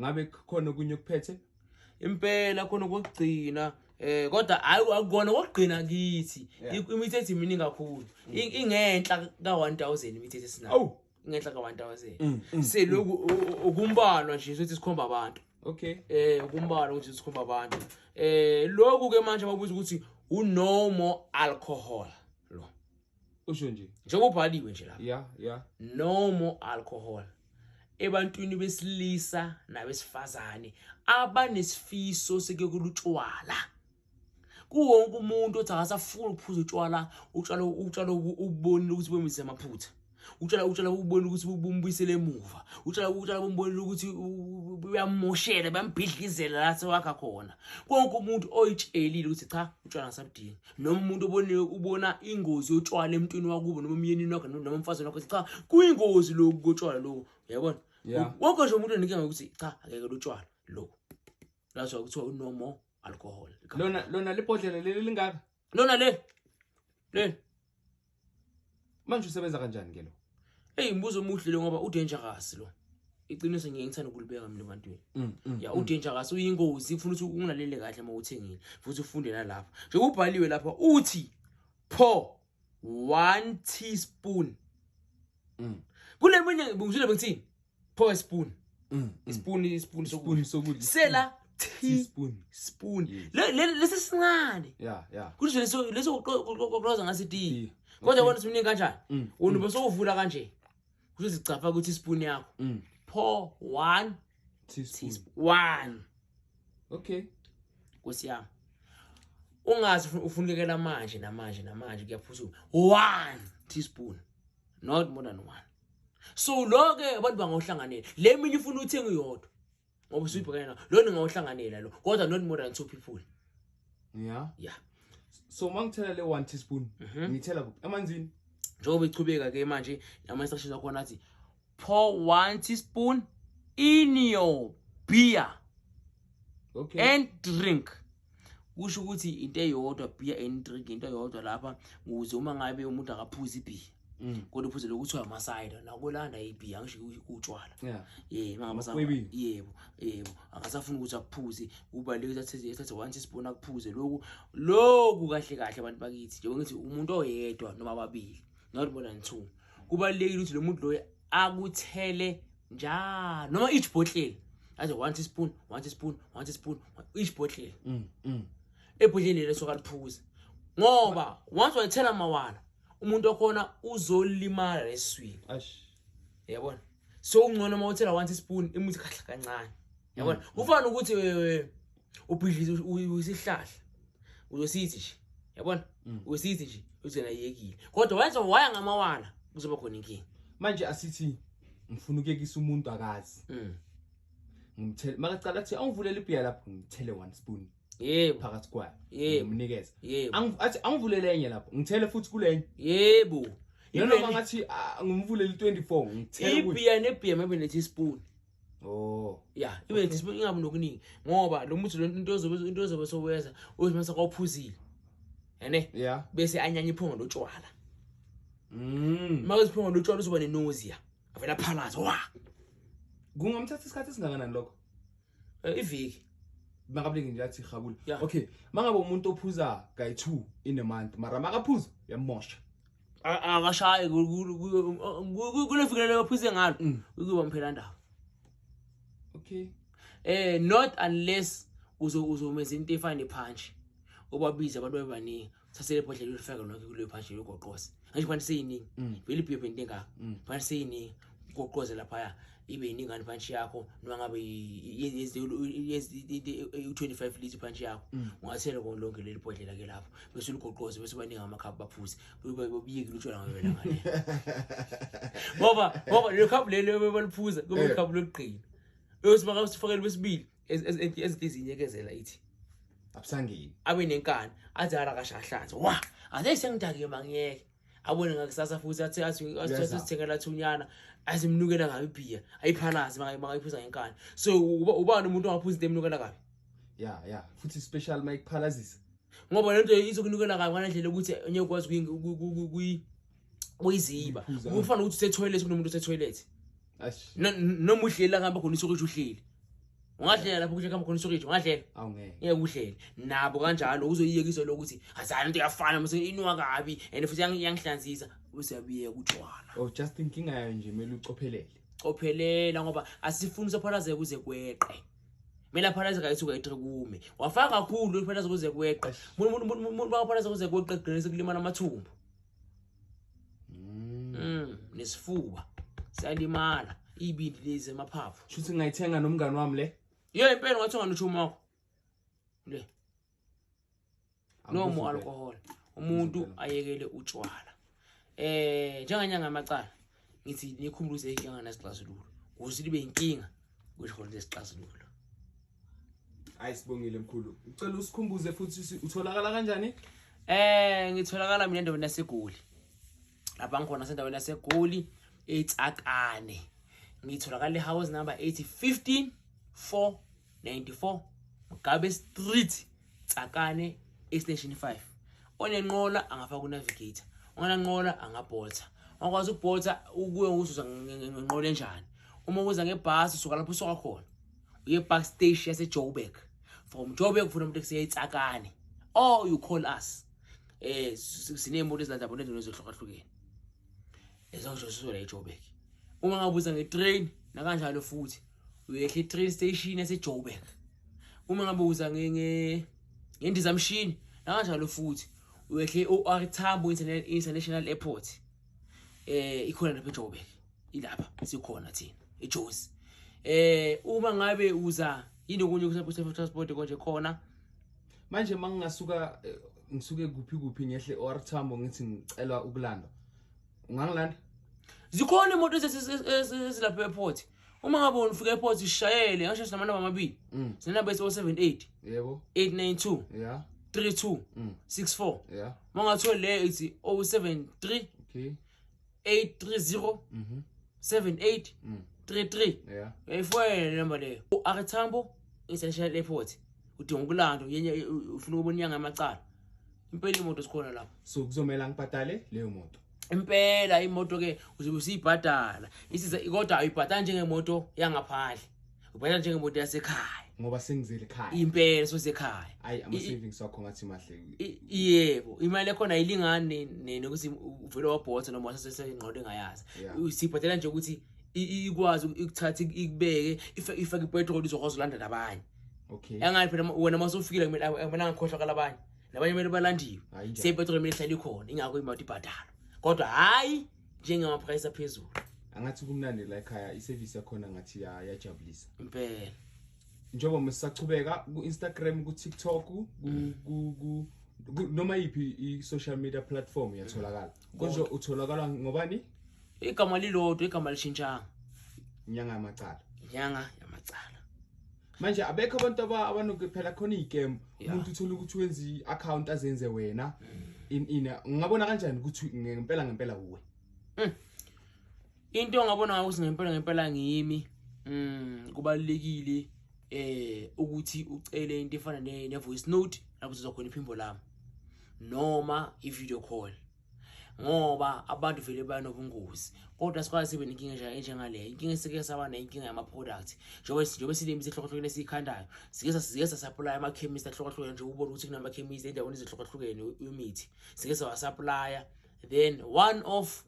ngabe khona kunye kuphethe impela khona ukugcina kodwa akukona ukugcina kithi imithetho iminingi kakhulu ingenhla ka 1000 imithetho esinayo ingenhla ka 1000 seloku ukumbalwa nje sokuthi sikhomba abantu okay ukumbalwa ukuthi sikhomba abantu lokhu ke manje babuza ukuthi no more alcohol lo usho nje njengobhaliwe nje lapha yeah no more alcohol ebantwini besilisa nabesifazane abanesifiso sekuyokutshwala kuwonke umuntu othi akasafuna ukuphuza utshwala ubonile ukuthi bemizwe amaphutha utshwala ubonile ukuthi bumbuyisele emuva utshwala ubonile ukuthi uyamoshela bayambhidlizela la sewakha khona konke umuntu oyitshelile ukuthi cha utshwala ngasabudingi noma umuntu ubona ingozi yotshwala emntwini wakubo noma umyenini wakhe noma umfazana wakhe cha kuyingozi lokho kotshwala lo uyabona wonke nje umuntu eninkinga ukuthi cha akeke lotshwala lo lazo kuthiwa no more alcohol lona lebhodlela leli lingaka lona le manje usebenza kanjani ke lo imbuzo omuhle lo ngoba udangerous lo iqiniso ngiyengithanda ukulibeka mina ebantwini ya udangerous uyingozi ufuna ukuthi ungalalele kahle uma uthengile futhi ufunde nalapha nje kubhaliwe lapha uthi pour 1 teaspoon kule minye ngizule bengithini pour a spoon spoon sokudla sela teaspoon lesisincane yeah kuthi leso qoqoza ngasithi kodwa bona simini kanjani wona bese uvula kanje kuthi sicafa ukuthi ispoon yakho pour 1 teaspoon okay kusiyama ungazi ufunekela manje namanje kuyaphuzuma 1 teaspoon not more than 1 so loke abantu bangahlanganela le minye ufuna uthenga iyodwa ngoba usuyibhekana lo ngawuhlanganela lo kodwa not more than 2 people yeah so mangithela le 1 teaspoon ngithela kuphi emanzini njengoba ichubeka ke manje nama instructions akho nathi pour 1 teaspoon in your beer okay and drink kusho ukuthi into eyodwa beer and drink into eyodwa lapha ukuze uma ngabe umuntu akaphuza ibeer kodwa uphuze lokuthiwa amasayida nakolanda ibeer angisho utshwala mangaba yebo akasafuna ukuthi akuphuze kubaleka ethathe 1 teaspoon akuphuze lokhu kahle abantu bakithi njengoba ngithi umuntu oyedwa noma ababili not more than 2 kubalekile ukuthi lo muntu lo akuthele njalo noma each bottle athi 1 teaspoon each bottle ebhodleni leso kaliphuza ngoba once wayithela mawala umuntu okhona uzolimala leswini yabona so ungcono uma uthela 1 teaspoon imuthi kahle kancane yabona ufana ukuthi ubhidliza usihlahla uzosithi nje yabona usithi nje uzena yekile kodwa wenza waya ngamawala kuzoba khona inkingi manje asithi ngifuna ukuyekisa umuntu akazi ngimthele makacala athi angivulele ibhiya lapho ngithele 1 spoon phakathi kwayo ngimnikeza athi angivulele enye lapho ngithele futhi kulenye noma ngathi ngimvulele 24 ngithele ibhiya nebhiya maybe ne teaspoon ibe teaspoon ingabe nokuningi ngoba lo muthi into ozobe sowenza uzimasa kwawuphuzile bese anyanya iphunga lotshwala makuziphunga lotshwala uzoba nenausea avela phalaza kungamthatha isikhathi esingakanani lokho iviki makabe nje athi khabula okay mangabe umuntu ophuza guy 2 in a month mara makaphuza uyamosha akashaye kule viki leyo ophuze ngalo ukuba mphela ndaba okay not unless uzomeza into efana nepunch obabiza abantu bebaningi thathele ibhodlela lifaka lonke kule punch yogoqoze ngisho fanele seyiningi vele ibhiyo into engaka fanele seyiningi ugoqoze lapha ibe iningani punch yakho noma ngabe yenze 25 litre punch yakho ungathela konke leli bhodlela ke lapho bese uligoqoze bese baningi amakhapu baphuze ubiyeke utshwala ngabela ngale ngoba le khapu lelo baliphuza kube ikhapu lokuqina bese bakasifakele besibili ezinyekezela ithi abusangeni abe nenkani athi akashahlanza athe sengidake mangiyeke abone ngakusasa futhi athi sithengela thunyana azimnukela ngabe ibhiya ayiphalazi mangayiphuza ngenkani so ubani umuntu ongaphuza into emnukela kabi futhi special mic phalazisa ngoba lento izokunukela kabi ngendlela ukuthi onye ukwazi kuyiziba ufana ukuthi usetoilet kunomuntu usetoilet noma uhlela ngapha khona isokuthi uhleli ungahlela lapho kushe khamba khona storage ungahlela ngeke uhlele nabo kanjalo uzoyiyekiswa lokuthi azana into yafana mase inwa kabi and futhi yangihlanzisa bese yabiye kutshwala just inkinga yayo nje mele ucophelela ngoba asifuni sophalaze kuze kweqe mela phalaze kayithuka itrikume wafaka kakhulu phalaze kuze kweqe umuntu baphalaze kuze kweqe gcine sekulimana amathumbu nesifuba siyalimala ibindi lezi emaphaphu shuthi ngayithenga nomngane wami le impela ngathenga nochuma wakho le no more alcohol umuntu ayekele utshwala njenganyanga amacala ngithi nikhumbuze inkinga nesixazululo ukuze libe inkinga kusho lesixazululo ayisibongile mkhulu ucela usikhumbuze futhi utholakala kanjani ngitholakala mina endaweni yaseGoli lapha ngikhona sendaweni yaseGoli eTsakane ngitholakala ehouse number 8015 494 Mugabe Street Tsakane extension 5 onenqola angafaka unavigator ongananqola angabholta ongakwazi ukubholta ukuye ngusuza ngenqola enjani uma uza ngebhasi usuka lapho usuka khona uye park station yase Joburg from Joburg ufuna umuntu ekusiya eTsakane or you call us sinemoto ezilanda bonke nezohlukahlukene ezonjosizwe la eJoburg uma ngabuza ngetrain nakanjalo futhi uyehla train station yase Joburg uma ngabuza ngendizamshini nakanjalo futhi uyehla OR Tambo International Airport ikhona lapha eJoburg ilapha sikhona thina eJozi uma ngabe uza yini okunye kusapho transport konje khona manje mangingasuka ngisuke kuphi ngehle OR Tambo ngithi ngicela ukulanda ungangilanda zikhona imoto ezilapha airport uma ngabe ufika airport ishayele ngisho sinamandaba amabili sinamba 078 yebo 892 yeah 32 64 yeah mangathola le ithi 073 okay 830 78 33 yeah ifone number leyo OR Tambo International Airport udinga ukulanda yenye ufuna ukubona inyanga amacala impela imoto sikhona lapho so kuzomela ngibhadale leyo moto impela imoto ke uzobe usiyibhadala isiza kodwa ayibhadala njengemoto yangaphandle ubhadala njengemoto yasekhaya ngoba sengizele ekhaya impela sosekhaya ayi ama savings wakho ngathi mahle yebo imali ekhona ayilingane nokuthi uvele wabhotha noma wasesengqondo engayazi usibhadala nje ukuthi ikwazi ukuthatha ikubeke ifake ipetrol izokwazi ulanda nabanye okay yangathi phela wena masufikile mina ngikhohlwa kalabanye nabanye mele balandiwe sepetrol mele ihlale ikhona ingakho imali ibhadala kodwa hayi njengama price aphezulu angathi kumnandi la ekhaya iservice yakhona ngathi yajabulisa impela njengoba mesachubeka ku Instagram ku TikTok ku noma yipi i-social media platform yatholakala konje utholakala ngobani igama lilodwa igama lishintshanga inyanga yamacala manje abekho abantu abanokuphela khona igame umuntu uthola ukuthi wenza i-account azenze wena ngabona kanjani ukuthi ngempela uwe into ngabona ukuthi ngempela ngimi kubalekile ukuthi ucele into efana ne voice note lapho uzokhona iphimbo lami noma i video call ngoba abantu vele banobungozi kodwa sikwazi sibe nenkinga enjengale inkinga esike sabana inkinga yama products njengoba silimi sihlokahlukene esikhandayo sike supply ama chemist ahlokahlukene nje ubona ukuthi kunama chemist endaweni ezihlokahlukene imithi sike supply then one of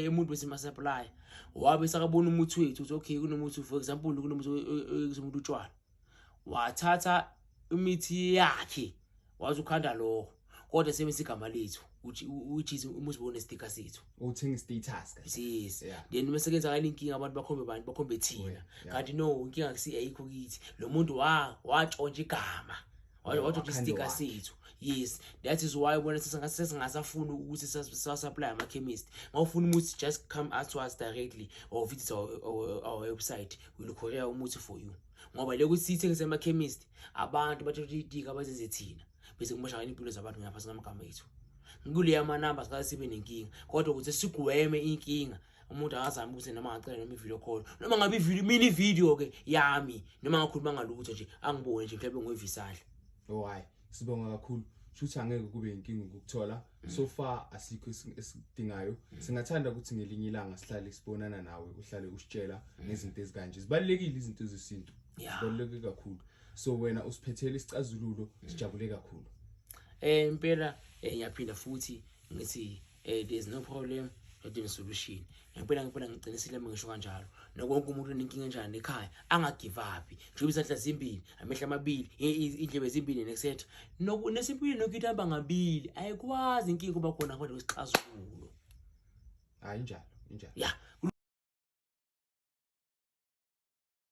umuntu besima supply wabe sakabona umuthi wethu uthi okay kunomuthi for example kunomuthi umuntu utshwala wathatha imithi yakhe wazi ukhanda lo kodwa sebesigama lethu which is umuthi bone sticker sethu uthenga status yes then mesekenza ngale inkinga abantu bakhombe thina kanti no inkinga akusi ayikho kithi lo muntu watshontsha igama watshontsha sticker sethu yes that is why bona singasafuna ukuthi supply ama chemist ngawufuna umuthi just come to us directly or visit our website we'll courier umuthi for you ngoba lekuthi sithengise ama chemist abantu bathatha idika abazenze thina bese kumashaka impilo zabantu ngaphansi ngamagama ethu ngikule ama numbers ka sibe nenkinga kodwa ukuthi sigweme inkinga umuntu akazama ukuthi noma ngacela noma i-video call noma ngabe mini video ke yami noma ngakhuluma ngalutho nje angibone nje mhlawumbe ngoyivisahle hayi sibonga kakhulu futhi angeke kube inkinga ukuthola so far asikho esidingayo singathanda ukuthi ngelinye ilanga sihlale sibonana nawe uhlale usitshela ngezinto ezikanje zibalekile izinto zesintu sibaluleke kakhulu so wena usiphethele isicazululo sijabule kakhulu impela ngiyaphinda futhi ngithi there's no problem but there's a solution. Ngempela ngigcinisile ngisho kanjalo nokonke umuntu onenkinga enjani ekhaya angagive up njengoba isahla zimbili amehla amabili indlebe ezimbili neset nesimpilo nokuyihamba ngabili ayikwazi inkinga kuba khona ngaphandle kwesixazululo hayi njalo yeah